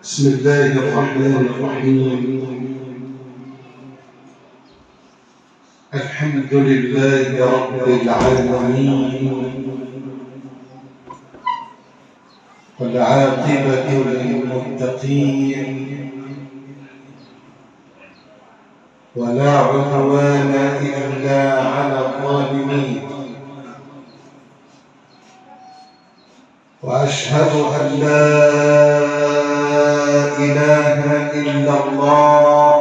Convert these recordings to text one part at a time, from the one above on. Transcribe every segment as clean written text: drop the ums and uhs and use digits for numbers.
بسم الله الرحمن الرحيم. الحمد لله رب العالمين، والعاقبة للمتقين، ولا عدوان إلا على الظالمين، وأشهد أن لا إله إلا الله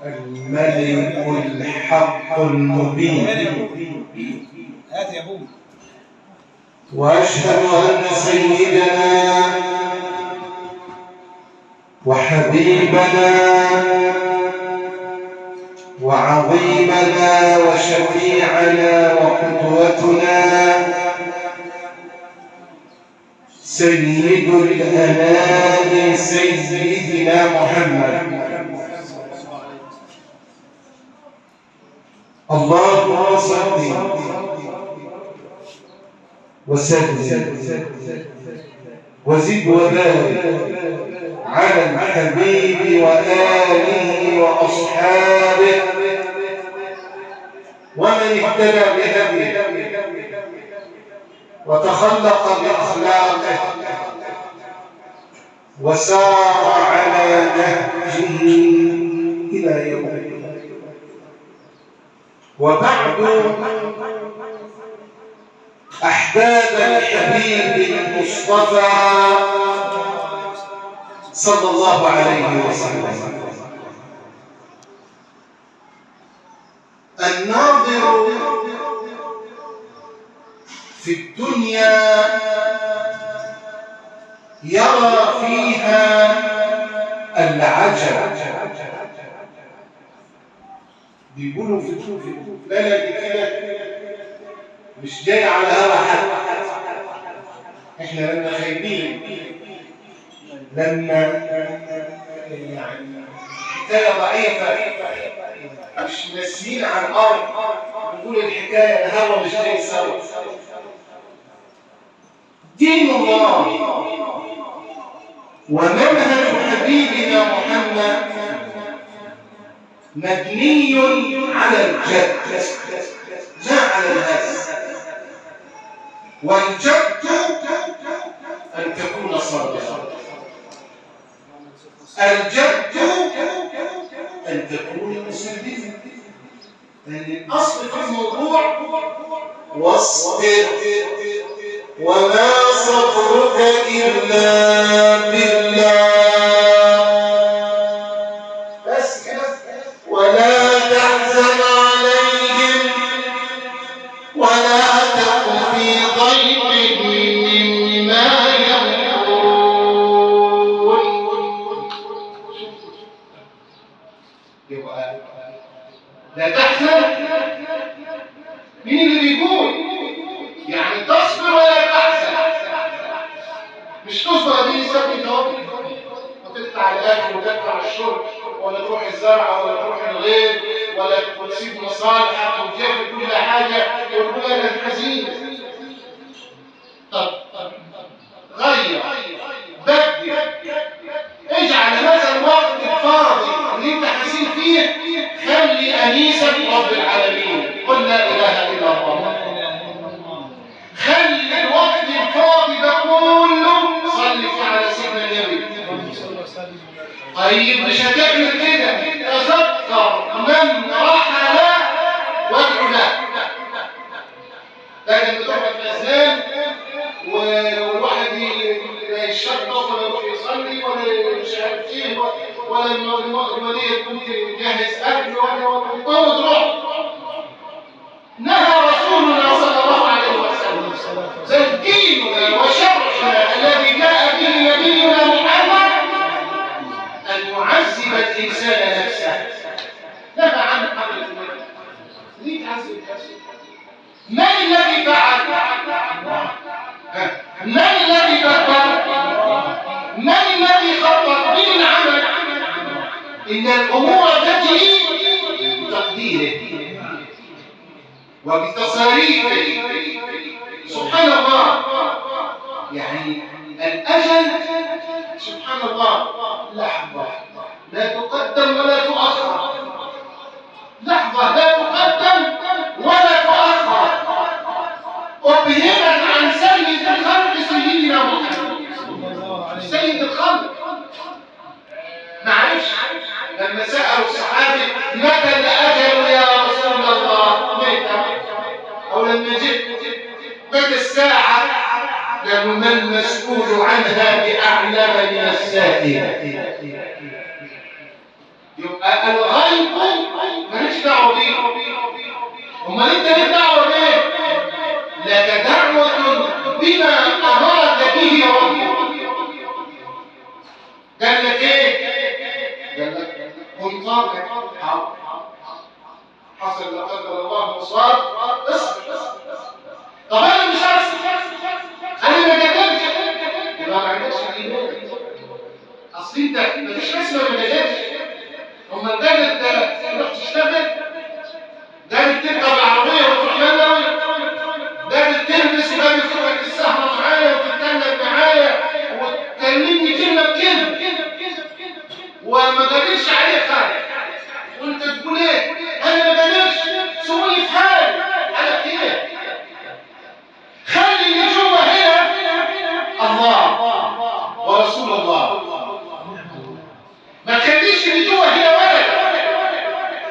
الملك الحق المبين، وأشهد أن سيدنا وحبيبنا وعظيمنا وشفيعنا وقدوتنا سيد الأنام سيدنا محمد. اللهم صل وسلم وزد وبارك على الحبيب وآله وأصحابه ومن اهتدى بهديه وتخلق بأخلاقه وسار على نهجه إلى يوم الدين. وبعد، أحباب الحبيب المصطفى صلى الله عليه وسلم، الناظر في الدنيا يرى فيها العجب. بيقولوا في بلد كده مش جاي على هوا حد، احنا لما خايبين، لما يعني حكايه ضعيفه مش ناسيين عن الارض، نقول الحكايه الهوا مش جاي سوا. دين الله ومنهج حبيبنا محمد مبني على الجد لا على الهز، والجد أن تكون صادقا، الجد أن تكون مسلما، لأن الأصل في الموضوع واصبر وما صبرك إلا بالله، بس كده، ولا تحزن عليهم ولا تك في ضيق مما يمكرون. يبقى لا تحزن، مين اللي بيقول؟ يعني تصبر ولا تحزن، مش تصبر دي سبب توقف وتقطع الاكل وتقطع الشرب ولا تروح الزرع ولا تروح الغيط ولا تسيب مصالحك وتجافي كل حاجه وتقول انا حزين. طب غير، بدل، اجعل هذا الوقت الفاضي اللي انت حزين فيه خلي انيسك رب العالمين، قل لا اله الا الله. خلي الوقت الفاضي ده كله صلي فيه على سيدنا النبي. طيب مش هتعمل كده، تذكر من رحل وادعو له، لكن بتقعد في الاذان والواحد لا يشطف ولا يروح يصلي ولا مش عارف ايه ولا الوليه تكون تجهز اكل وتروح. نهى رسولنا صلى الله عليه وسلم ديننا وشرعنا الذي جاء به نبينا محمد ان يعذب الانسان نفسه. نهى عن قبل الموت. ليه تعذب نفسك؟ من الذي فعل؟ من الذي فكر؟ من الذي خطط؟ من العمل؟ ان الامور تجري بتقديره وبتصاريفه سبحان الله. يعني الأجل سبحان الله، لحظة لا تقدم ولا تؤخر، لحظة لا تقدم ولا تؤخر، أبهمت عن سيد الخلق سيدنا محمد سيد الخلق. معلش لما سألوا الصحابي متى الأجل يا رسول الله، أو لما جئت متى الساعة، قالوا ما المسؤول عنها بأعلم من السائل. يبقى الغيب ماليش دعوة بيه، امال انت ليه دعوة بيه؟ لك دعوة بما أمرك به ربك. قال لك ايه؟ قال لك كن طاقة حصل لا قدر الله وصار، اصبر. طب انا مش هصبر، انا ما جددتش، يبقى ما عندكش ايمان. اصل انت مفيش اسمه ما جددتش. امال ده انت تروح تشتغل، ده تركب العربيه وتروح مدوي، ده تلبس وده تفرق السهره معايا وتتكلم معايا وتكلمني كلمه بكلمه وما قالش عليك حاجه، وانت تقول ايه؟ انا ما قالش، سوي في حالي على كده. خلي اللي جوه هنا الله ورسول الله، ما تخليش اللي جوه هنا ولد.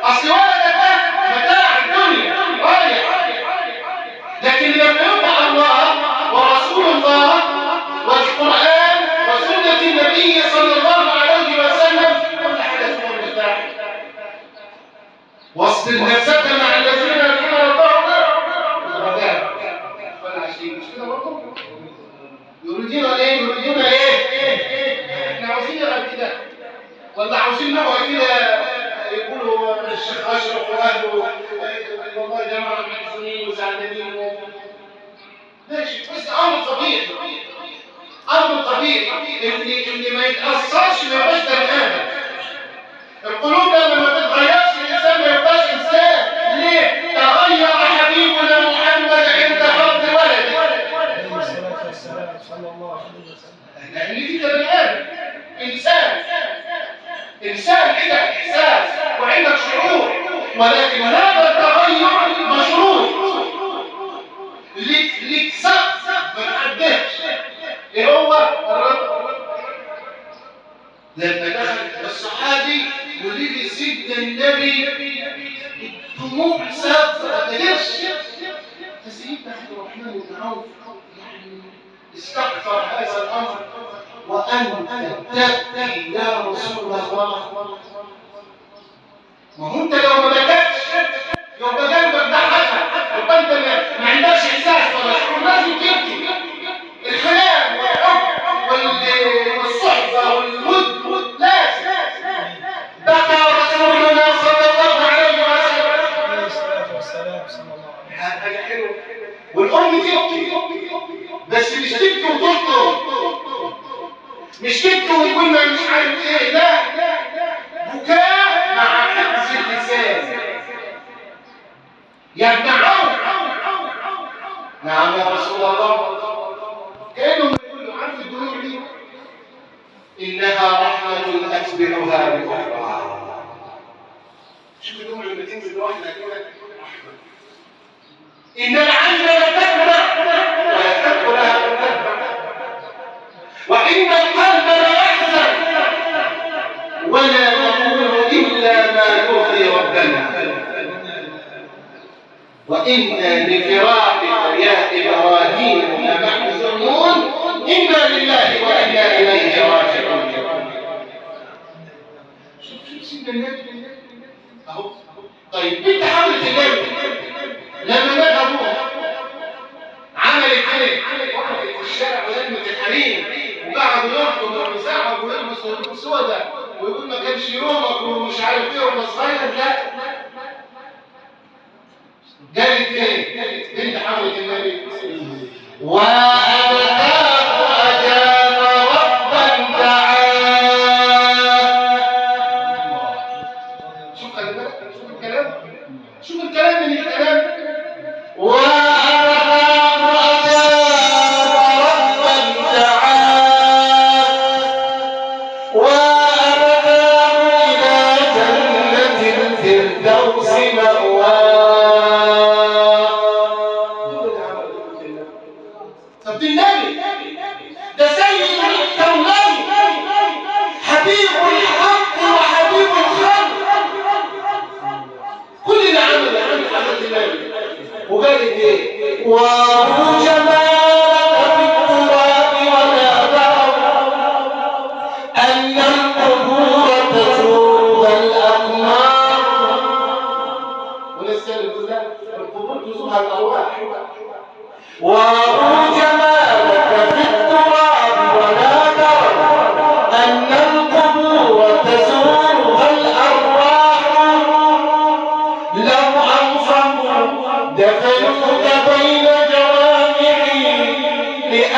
اصل ولد ده متاع الدنيا رايح، لكن لما يبقى الله ورسول الله والقران وسنه النبي صلى الله عليه وسلم كل حاجه اسمها مرتاح. واصبر نفسك مع الذين يدعون ربهم والعشي. مش كده برضه؟ يريدون ايه؟ يريدون ايه؟ احنا عاوزين غير كده ولا عاوزين نقعد كده يقولوا الشيخ اشرف واهله والله يا جماعه محزونين وزعلانين ماشي، بس امر طبيعي، امر طبيعي. اللي ما يتاثرش ما يبقاش بني ادم. القلوب لما ما تتغيرش الانسان ما يبقاش انسان. ليه؟ تغير حبيبنا محمد عند فقد ولده صلى الله عليه وسلم. لان في بني ادم، انسان كده احساس وعندك شعور، ولكن هذا التغير مشروط، ليك سقف ما تعداش. ايه هو الرب؟ لما دخل الصحابي وليه سيدنا النبي الدموع سابت ما قدرش، فسيدنا عبد الرحمن بن عوف يعني استغفر هذا الامر، وانت تبكي يا رسول الله. ما هو انت لو ما بكتش يبقى قلبك ده حزن، يبقى انت ما عندكش احساس ولا شعور، لازم تبكي. الحنان والحب والصحبه والود لازم. بكى رسولنا صلى الله عليه وسلم. حاجه حلوه. والام تبكي، بس مش تبكي وتطلب، مش تبكي وتقول ما مش عارف ايه، لا، بكاء مع حفظ اللسان. يا ابن عوف، نعم يا رسول الله. كانوا يقولوا عارف الدموع دي انها رحمه اتبعها باخرى. شوف الدموع لما تنزل لوحدها كده رحمه. ان العين لتدمع ويحب لها ان تدمع، وان القلب ليحزن ولا نقول الا ما يرضي ربنا، وإنا لفراقك يا إبراهيم لمحزونون إنا لله وإنا إليه راجعون. شوف سيدنا النبي أهو. طيب بنت حضرة النبي لما مات أبوها عملت إيه؟ وقفت في الشارع ولمت الحريم وقعدوا يرقصوا ويزعقوا ويلبسوا سودا ويقول ما كانش يومك ومش عارف إيه ولا صغير. لا، قالت ايه؟ بنت حضرة النبي وأبتاه أجاب ربا دعاه. شوف الكلام من الكلام. وأبتاه أجاب ربا دعاه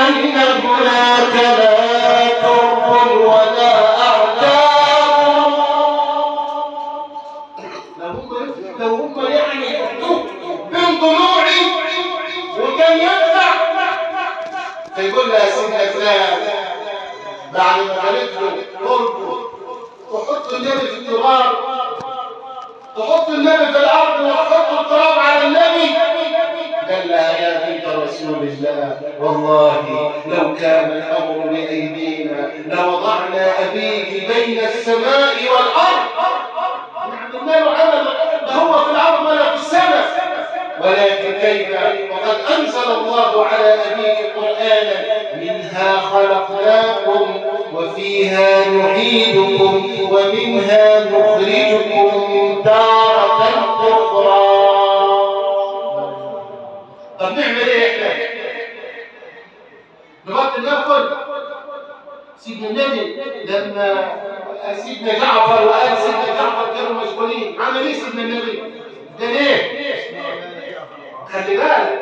أن هناك لا ترب ولا أعداء. لو هم يعني يحطوه بين ضلوعي وكان يدفع فيقول لها سيدنا فلان بعد ما قالت له قربه تحط النبي في التراب، تحط النبي في الأرض وتحط التراب على النبي. قال لها يا بنت رسول الله والله لو كان الأمر بأيدينا لوضعنا أبيك بين السماء والأرض. عملنا له عمل لا هو في الأرض ولا في السماء، ولكن كيف وقد أنزل الله على أبيك قرآنا منها خلقناكم وفيها نعيدكم ومنها نخرجكم تارة أخرى. طب نعمل ايه احنا؟ نبطل ناكل؟ سيدنا النبي لما سيدنا جعفر وآل سيدنا جعفر كانوا مشغولين عمل ايه سيدنا النبي؟ ده ليه؟ خلي بالك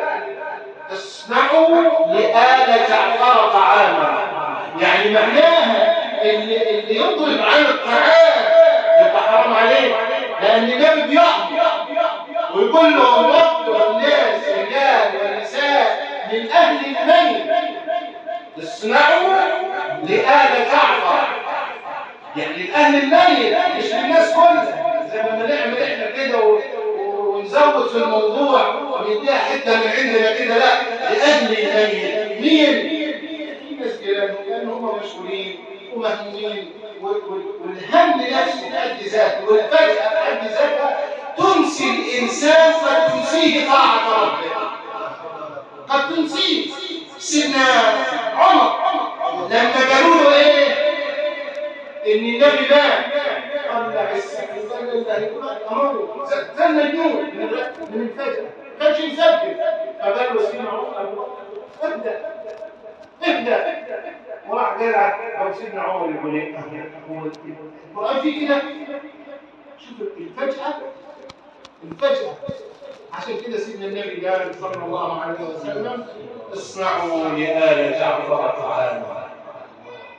اصنعوا لآل جعفر طعاما، يعني معناها اللي يضرب عن الطعام يبقى حرام عليه، لأن النبي بيأمر ويقول لهم وقتوا الناس رجال ونساء من أهل الميت اصنعوا لآل جعفر، يعني الأهل الميت مش للناس كلها زي ما نعمل احنا كده ونزود في الموضوع ونديها حته من عندنا كده، لا لأهل الميت. مين؟ في ناس جيرانهم لأن هم مشغولين ومهمومين والهم نفسه في حد ذاته والفجأة في حد ذاتها تنسي الإنسان قد تنسيه طاعة ربه، قد تنسيه. سيدنا عمر لما قالوا له ايه؟ ان النبي مات طلع السكين قال الله يقول امره زل النور من الفجر ما كانش يسجل، فقال له سيدنا عمر ابدا وراح قال او سيدنا عمر يقول ايه؟ القران في كده شوف الفجأة عشان كده سيدنا النبي قال صلى الله عليه وسلم اصنعوا لآل جعفر طعاما،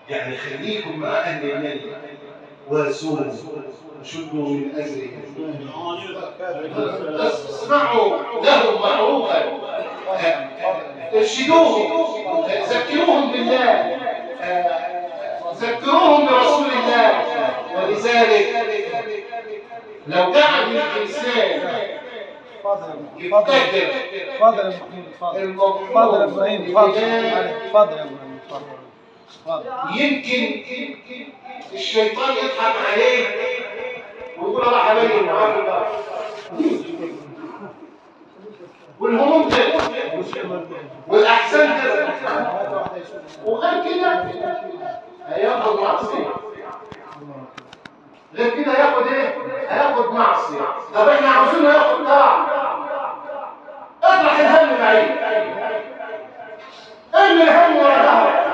يعني خليكم مع أهل النبي واسوا شدوا من أجرهم، اصنعوا لهم معروفا، ارشدوهم، ذكروهم بالله، ذكروهم برسول الله. ولذلك لو قعد الإنسان يفتكر تفضل يا ابراهيم، تفضل يا ابراهيم، يمكن الشيطان يضحك عليه ويقول الله حبايبي معاك والهموم كده والاحزان كده وغير كده هياخد معصيه، غير كده هياخد ايه؟ هياخد معصيه. طب احنا عاوزينه ياخد طاعه، اطرح الهم بعيد، ارمي الهم ورا ظهرك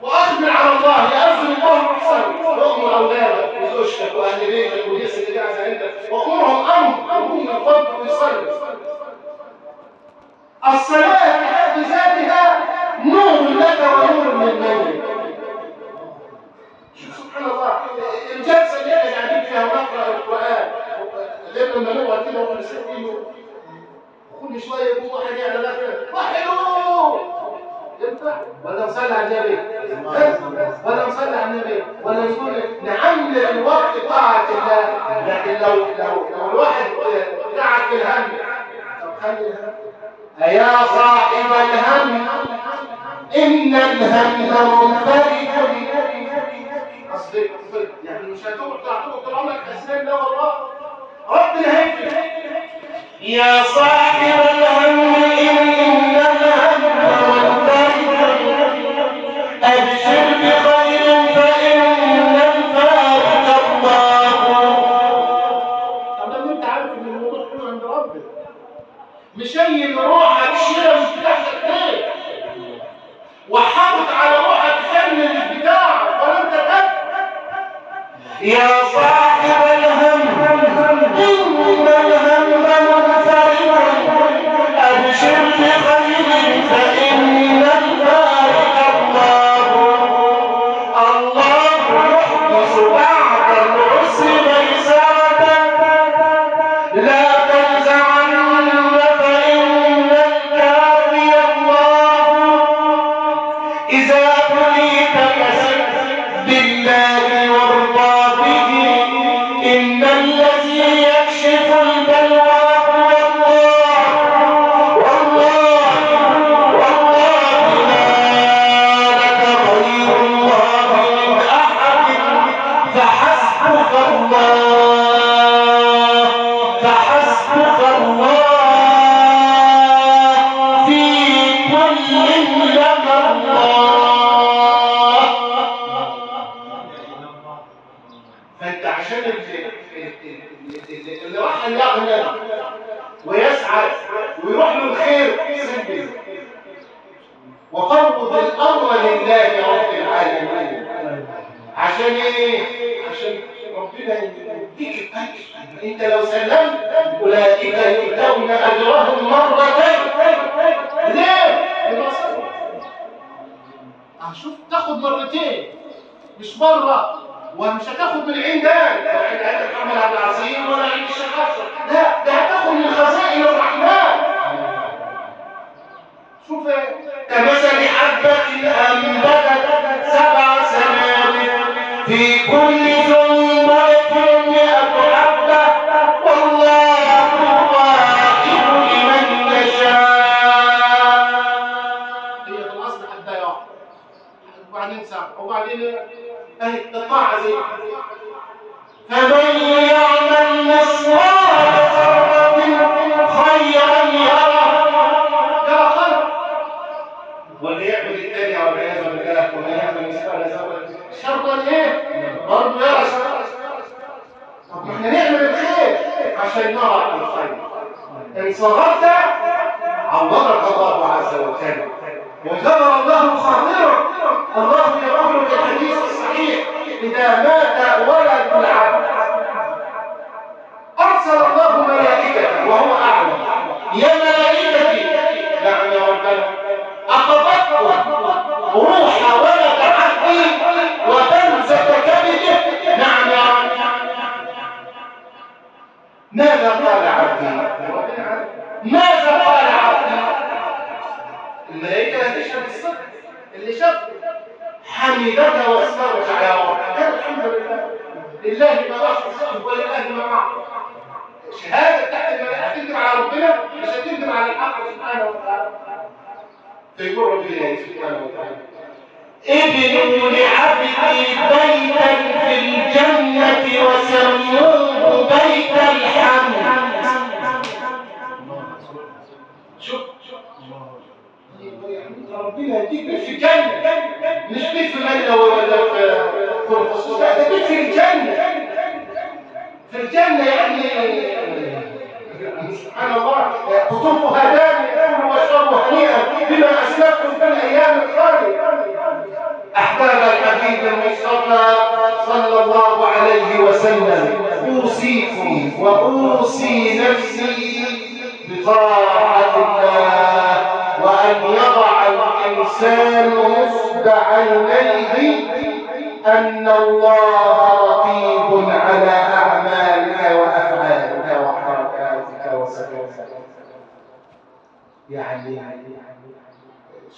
واقبل على الله. يأذن الله بالصبر وامر اولادك وزوجتك واهل بيتك والناس اللي قاعده عندك وامرهم امرهم بالفضل ويصلي. الصلاه في حد ذاتها نور لك ونور للنبي. شوف سبحان الله الجلسه اللي احنا قاعدين فيها ونقرا القران لما نقعد كده ونسجل كل شويه يقوم واحد يعلى لك وحلو ينفع ولا نصلي على النبي ولا نصلي على النبي ولا نقول نعمل الوقت طاعه الله. لكن لو الواحد قاعد في الهم طب خلي الهم يا صاحب الهم ان الهم منفرد. اصدق يعني مش هتقعد طول عمرك اسنان، لا والله ربنا هيفرق. يا صاحب الهم ان الهم منفرد ابشر بخير فان الفارق الله. طب لما انت عارف ان الموضوع كله عند ربنا مش هي روحك شيله مش بتاعتك ليه وحافظ على روحك خير مش بتاعك ولا انت تبقى. يا صاحب الهم إن الهم منفرد أبشر بخير فإن إذا بليت فسد بالله وارضى به، إن الذي يكشف البلوى هو الله، والله ما لك غير الله من أحد، فحسبك الله، فحسبك الله في كل لك الله. فانت عشان اللي راح يغنى ويسعد ويروح له الخير سلبي، وفوض الامر لله رب العالمين. عشان ايه؟ عشان ربنا يديك الاجر. انت لو سلمت اولئك يؤتون اجرهم مرتين. ليه؟ هشوف تاخد مرتين مش مره، ومش هتاخد من عين ده عند محمد عبد العزيز ولا عند الشيخ اشرف، لا ده هتاخد من خزائن الرحمن. شوف كمثل حبة أنبتت 7 سنابل في كل سنبلة 100 حبة، والله يضاعف لمن يشاء. هي في الأصل حباية واحدة، وبعدين 7 وبعدين أهي الطاعة زي فمن يعمل مثقال ذرة خيرا يره، يرى خير، واللي يعمل الثاني والعياذ بالله ومن يعمل مثقال ذرة شرا ايه؟ برضه يرى شرا. طب ما احنا نعمل الخير عشان نرى الخير. ان صبرت عوضك الله عز وجل وجبر الله خاطرك. الله يقول في الحديث الصحيح: إذا مات ولد العبد أرسل الله ملائكته وهو أعلم: يا ملائكتي، نعم يا ربنا، أقبضتم روح ولد عبدي وتنزل كبده؟ نعم يا رب. ماذا قال عبدي؟ ماذا قال عبدي؟ الملائكة تشهد الصدق. اللي شاف حمدك واسترجع يا رب، الحمد لله، لله ما أخذ ولله ما أعطى. شهادة تحت الملائكة هتكذب على ربنا، مش هتكذب على الحق سبحانه وتعالى. فيقول ربنا سبحانه وتعالى: ابنوا لعبدي بيتا في الجنة وسموه بيت الحمد. شوف ربنا يديك بيت في الجنة، مش بيت في مدينة ولا في الخصوص، لا ده بيت في الجنة. في الجنة يعني سبحان الله، قطوفها دانية، كلوا واشربوا هنيئا بما أسلفتم في الأيام الخالية. أحباب الحبيب المصطفى صلى الله عليه وسلم، أوصيكم وأوصي نفسي بطاعة الله، وأن يضع الإنسان نصب عينيه أن الله رقيب على أعمالك وأفعالك وحركاتك وسكناتك. يعني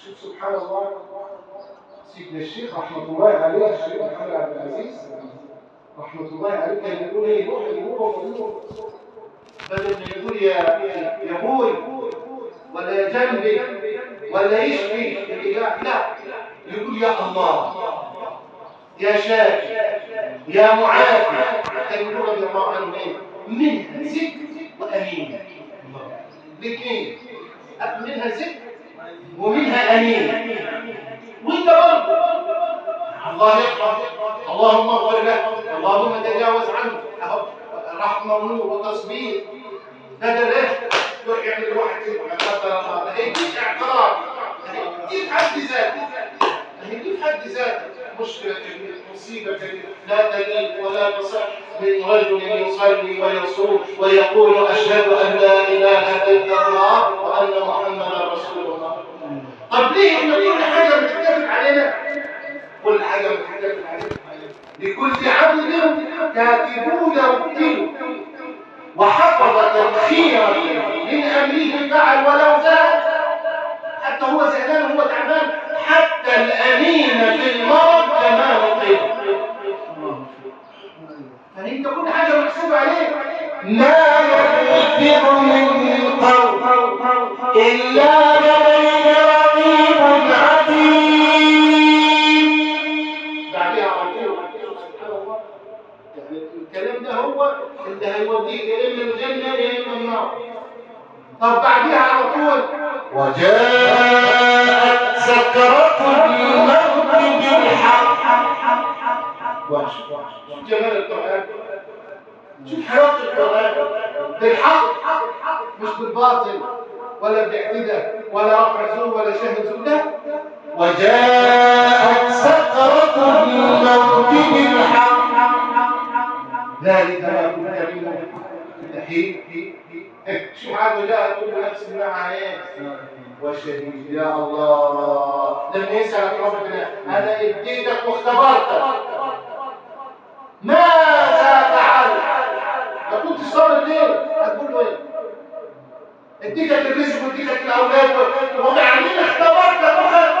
شوف سبحان الله، سيدنا الشيخ رحمة الله عليه، الشيخ محمد عبد العزيز رحمة الله عليه، كان يقول ايه؟ يروح بدل ما يقول يا بوي ولا يا جنبي ولا يشفي، لا يقول يا الله، يا شافي، يا معافي. كان يقول رضي الله عنه ايه؟ منها ذكر وأمين، الاثنين، منها ذكر ومنها أمين. وانت برضه الله يغفر، اللهم اغفر له، اللهم تجاوز عنه، رحمه ونور وتصبير. بدل ايه؟ يروح يعمل الواحد كده لا قدر الله، ده هيجيب اعتراض، دي في حد ذاته، دي في حد ذاته مشكله كبيره، مصيبه كبيره، لا دليل ولا تصح من رجل يصلي ويصوم ويقول اشهد ان لا اله الا الله وان محمدا رسول الله. طب ليه ان كل حاجه بتتكتب علينا؟ كل حاجه بتتكتب علينا، لكل عبد كاتبون يكتبوا، وحفظ تبخيرا من امره فعل ولو زاد، حتى هو زعلان وهو تعبان، حتى الأمين في المرض كما نطيب. فأنت كل حاجة محسوبة عليك. ما يلفظ من قول إلا لديه رقيب عتيد. بعدها على طول سبحان الله. يعني الكلام ده هو اللي هيوديك يا إما الجنة يا إما النار. طب بعدها على طول وجاءت سكرة الموت بالحق. شوف جمال القرآن، شوف حلاوة القرآن بالحق مش بالباطل ولا بالاعتداء ولا رفع زور ولا شهد زور. لا، وجاءت سكرة الموت بالحق ذلك ما كنت منه تحيد. شو عاد جاءت كل نفس ما عليه وشهيد. يا الله لما يسألك ربنا أنا اديتك واختبرتك ماذا فعلت؟ ما كنتش صابر ليه؟ هتقول له ايه؟ اديتك الرزق واديتك الاولاد وبعدين اختبرتك وخدت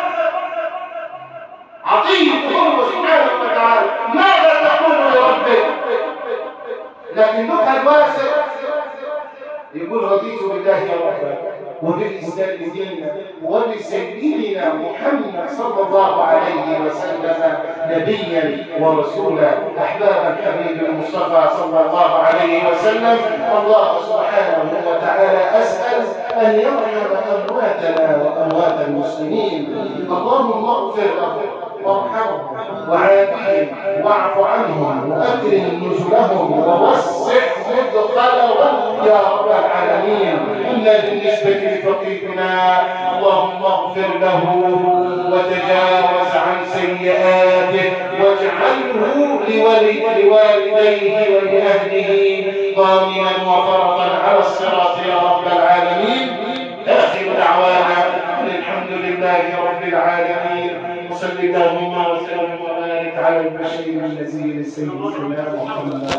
عطيه هو سبحانه وتعالى. ماذا تقول لربك؟ لكن نبهى الواسع يقول رضيت بالله ربا وبالإسلام دينا وبسيدنا محمد صلى الله عليه وسلم نبيا ورسولا. أحباب الحبيب المصطفى صلى الله عليه وسلم، الله سبحانه وتعالى أسأل أن يرحم أمواتنا وأموات المسلمين. اللهم اغفر لهم وارحمهم وعافهم واعف عنهم واكرم نزلهم ووسع مدخلهم يا رب العالمين. اما بالنسبه لفقيرنا اللهم اغفر له وتجاوز عن سيئاته واجعله لوالديه ولاهله ضامنا وفرطا على الصراط يا رب العالمين. اخر دعوانا الحمد لله رب العالمين. وصل اللهم وسلم وبارك على البشير النذير سيدنا محمد.